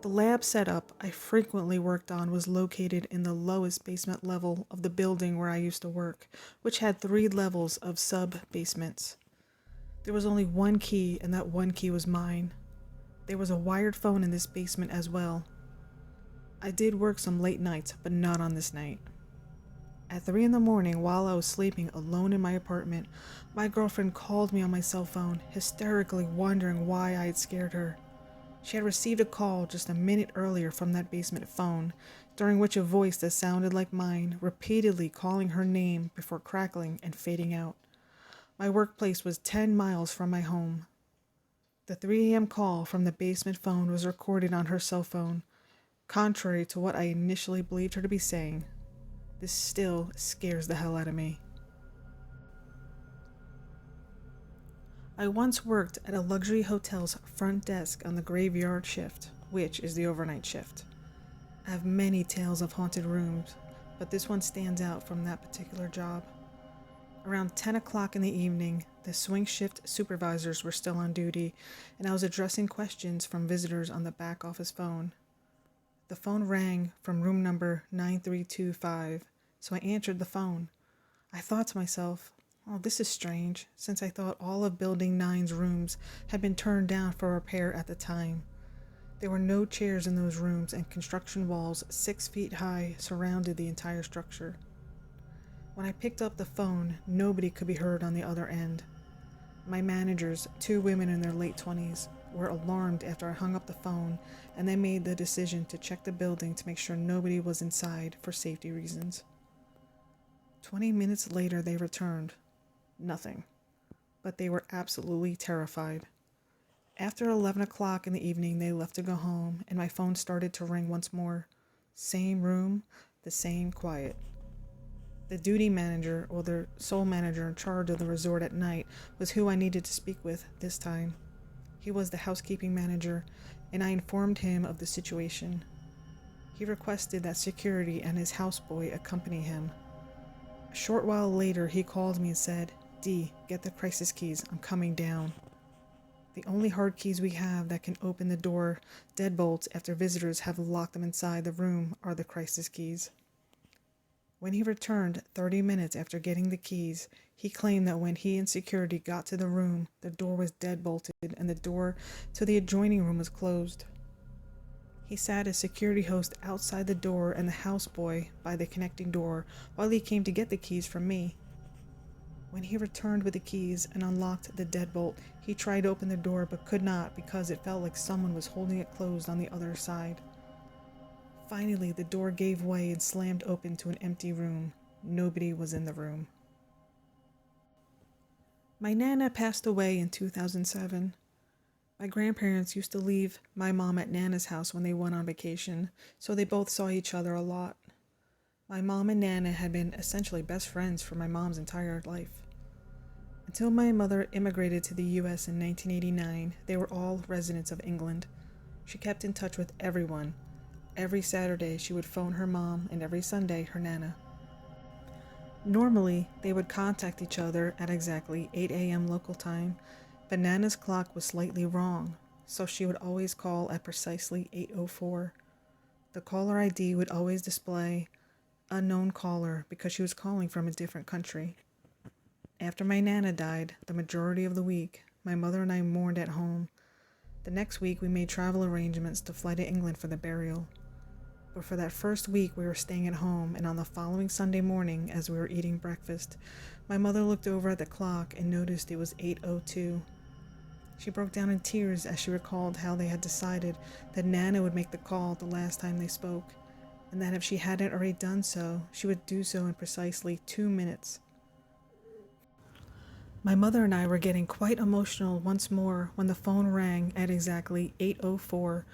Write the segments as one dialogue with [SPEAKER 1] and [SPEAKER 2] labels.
[SPEAKER 1] The lab setup I frequently worked on was located in the lowest basement level of the building where I used to work, which had 3 levels of sub-basements. There was only one key, and that one key was mine. There was a wired phone in this basement as well. I did work some late nights, but not on this night. At 3 in the morning, while I was sleeping alone in my apartment, my girlfriend called me on my cell phone, hysterically wondering why I had scared her. She had received a call just a minute earlier from that basement phone, during which a voice that sounded like mine repeatedly calling her name before crackling and fading out. My workplace was 10 miles from my home. The 3 a.m. call from the basement phone was recorded on her cell phone, contrary to what I initially believed her to be saying. This still scares the hell out of me. I once worked at a luxury hotel's front desk on the graveyard shift, which is the overnight shift. I have many tales of haunted rooms, but this one stands out from that particular job. Around 10 o'clock in the evening, the swing shift supervisors were still on duty, and I was addressing questions from visitors on the back office phone. The phone rang from room number 9325, so I answered the phone. I thought to myself, oh, this is strange, since I thought all of Building 9's rooms had been turned down for repair at the time. There were no chairs in those rooms, and construction walls 6 feet high surrounded the entire structure. When I picked up the phone, nobody could be heard on the other end. My managers, 2 women in their late 20s, were alarmed after I hung up the phone, and they made the decision to check the building to make sure nobody was inside for safety reasons. 20 minutes later, they returned. Nothing. But they were absolutely terrified. After 11 o'clock in the evening, they left to go home, and my phone started to ring once more. Same room, the same quiet. The duty manager, or the sole manager in charge of the resort at night, was who I needed to speak with this time. He was the housekeeping manager, and I informed him of the situation. He requested that security and his houseboy accompany him. A short while later, he called me and said, "Dee, get the crisis keys, I'm coming down." The only hard keys we have that can open the door deadbolts after visitors have locked them inside the room are the crisis keys. When he returned 30 minutes after getting the keys, he claimed that when he and security got to the room, the door was deadbolted and the door to the adjoining room was closed. He sat as security host outside the door and the houseboy by the connecting door while he came to get the keys from me. When he returned with the keys and unlocked the deadbolt, he tried to open the door but could not because it felt like someone was holding it closed on the other side. Finally, the door gave way and slammed open to an empty room. Nobody was in the room. My Nana passed away in 2007. My grandparents used to leave my mom at Nana's house when they went on vacation, so they both saw each other a lot. My mom and Nana had been essentially best friends for my mom's entire life. Until my mother immigrated to the U.S. in 1989, they were all residents of England. She kept in touch with everyone. Every Saturday, she would phone her mom, and every Sunday, her Nana. Normally, they would contact each other at exactly 8 a.m. local time, but Nana's clock was slightly wrong, so she would always call at precisely 8:04. The caller ID would always display unknown caller because she was calling from a different country. After my Nana died, the majority of the week, my mother and I mourned at home. The next week, we made travel arrangements to fly to England for the burial. But for that first week, we were staying at home, and on the following Sunday morning, as we were eating breakfast, my mother looked over at the clock and noticed it was 8:02. She broke down in tears as she recalled how they had decided that Nana would make the call the last time they spoke, and that if she hadn't already done so, she would do so in precisely 2 minutes. My mother and I were getting quite emotional once more when the phone rang at exactly 8:04.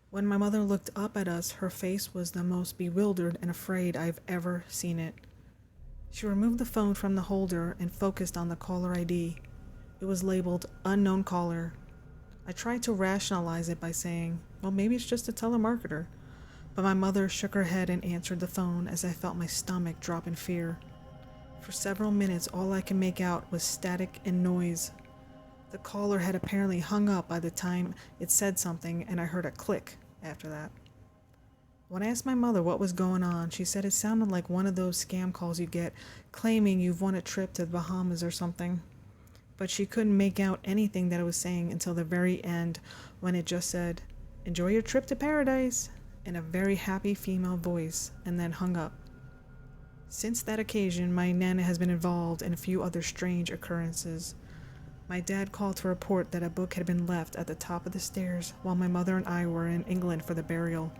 [SPEAKER 1] When my mother looked up at us, her face was the most bewildered and afraid I've ever seen it. She removed the phone from the holder and focused on the caller ID. It was labeled unknown caller. I tried to rationalize it by saying, well, maybe it's just a telemarketer. But my mother shook her head and answered the phone as I felt my stomach drop in fear. For several minutes, all I could make out was static and noise. The caller had apparently hung up by the time it said something, and I heard a click, after that. When I asked my mother what was going on, she said it sounded like one of those scam calls you get claiming you've won a trip to the Bahamas or something. But she couldn't make out anything that it was saying until the very end, when it just said, "Enjoy your trip to paradise," in a very happy female voice, and then hung up. Since that occasion, my Nana has been involved in a few other strange occurrences. My dad called to report that a book had been left at the top of the stairs while my mother and I were in England for the burial.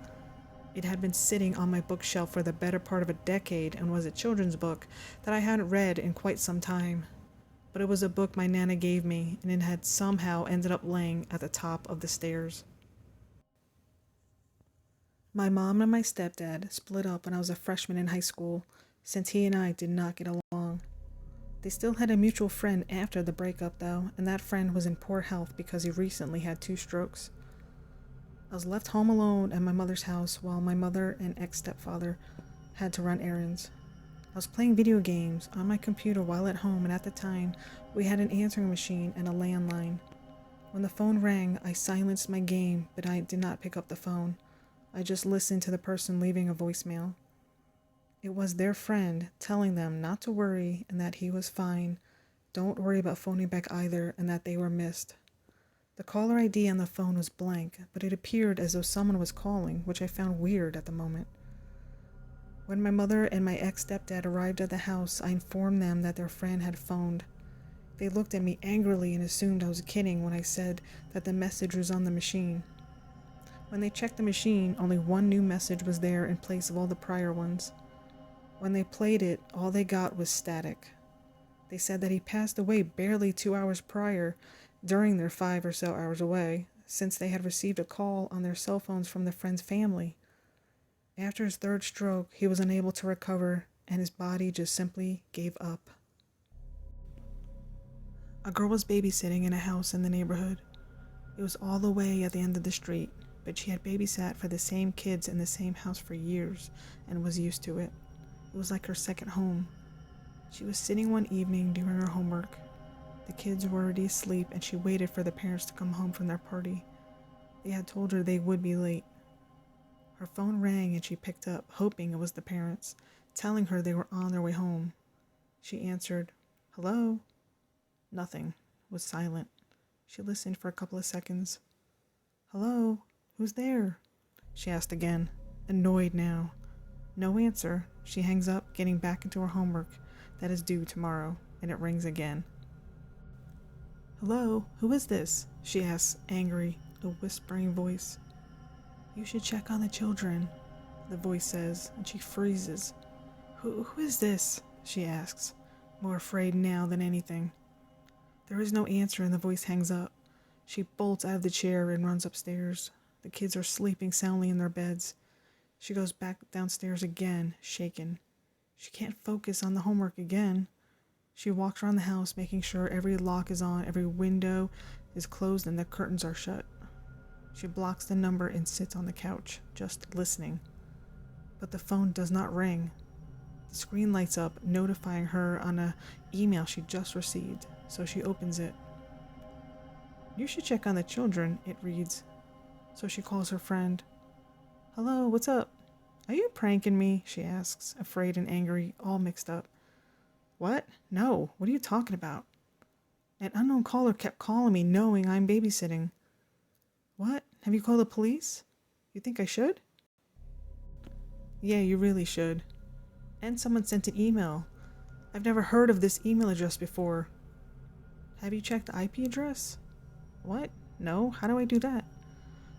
[SPEAKER 1] It had been sitting on my bookshelf for the better part of a decade and was a children's book that I hadn't read in quite some time. But it was a book my Nana gave me, and it had somehow ended up laying at the top of the stairs. My mom and my stepdad split up when I was a freshman in high school, since he and I did not get along. They still had a mutual friend after the breakup, though, and that friend was in poor health because he recently had 2 strokes. I was left home alone at my mother's house while my mother and ex-stepfather had to run errands. I was playing video games on my computer while at home, and at the time, we had an answering machine and a landline. When the phone rang, I silenced my game, but I did not pick up the phone. I just listened to the person leaving a voicemail. It was their friend telling them not to worry and that he was fine, don't worry about phoning back either, and that they were missed. The caller ID on the phone was blank, but it appeared as though someone was calling, which I found weird at the moment. When my mother and my ex-stepdad arrived at the house, I informed them that their friend had phoned. They looked at me angrily and assumed I was kidding when I said that the message was on the machine. When they checked the machine, only one new message was there in place of all the prior ones. When they played it, all they got was static. They said that he passed away barely 2 hours prior, during their 5 or so hours away, since they had received a call on their cell phones from the friend's family. After his 3rd stroke, he was unable to recover, and his body just simply gave up. A girl was babysitting in a house in the neighborhood. It was all the way at the end of the street, but she had babysat for the same kids in the same house for years and was used to it. It was like her second home. She was sitting one evening doing her homework. The kids were already asleep, and she waited for the parents to come home from their party. They had told her they would be late. Her phone rang and she picked up, hoping it was the parents, telling her they were on their way home. She answered, "Hello?" Nothing. It was silent. She listened for a couple of seconds. "Hello? Who's there?" she asked again, annoyed now. No answer. She hangs up, getting back into her homework that is due tomorrow, and it rings again. "Hello, who is this?" she asks, angry, a whispering voice. "You should check on the children," the voice says, and she freezes. Who is this?" she asks, more afraid now than anything. There is no answer, and the voice hangs up. She bolts out of the chair and runs upstairs. The kids are sleeping soundly in their beds. She goes back downstairs again, shaken. She can't focus on the homework again. She walks around the house, making sure every lock is on, every window is closed, and the curtains are shut. She blocks the number and sits on the couch, just listening. But the phone does not ring. The screen lights up, notifying her on an email she just received, so she opens it. "You should check on the children," it reads. So she calls her friend. "Hello, what's up?" "Are you pranking me?" she asks, afraid and angry, all mixed up. "What? No, what are you talking about?" "An unknown caller kept calling me knowing I'm babysitting." "What? Have you called the police? You think I should?" "Yeah, you really should. And someone sent an email. I've never heard of this email address before." "Have you checked the IP address?" "What? No, how do I do that?"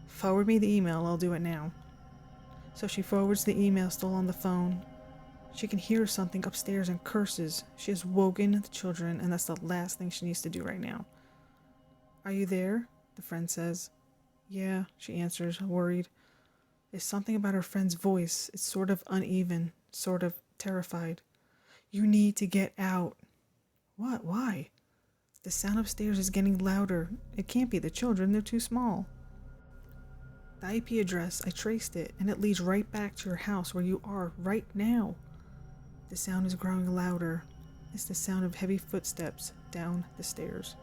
[SPEAKER 1] "Forward me the email, I'll do it now." So she forwards the email still on the phone. She can hear something upstairs and curses. She has woken the children, and that's the last thing she needs to do right now. "Are you there?" the friend says. "Yeah," she answers, worried. There's something about her friend's voice. It's sort of uneven, sort of terrified. "You need to get out." "What? Why?" "The sound upstairs is getting louder. It can't be the children, they're too small." "The IP address, I traced it, and it leads right back to your house where you are right now." The sound is growing louder. It's the sound of heavy footsteps down the stairs.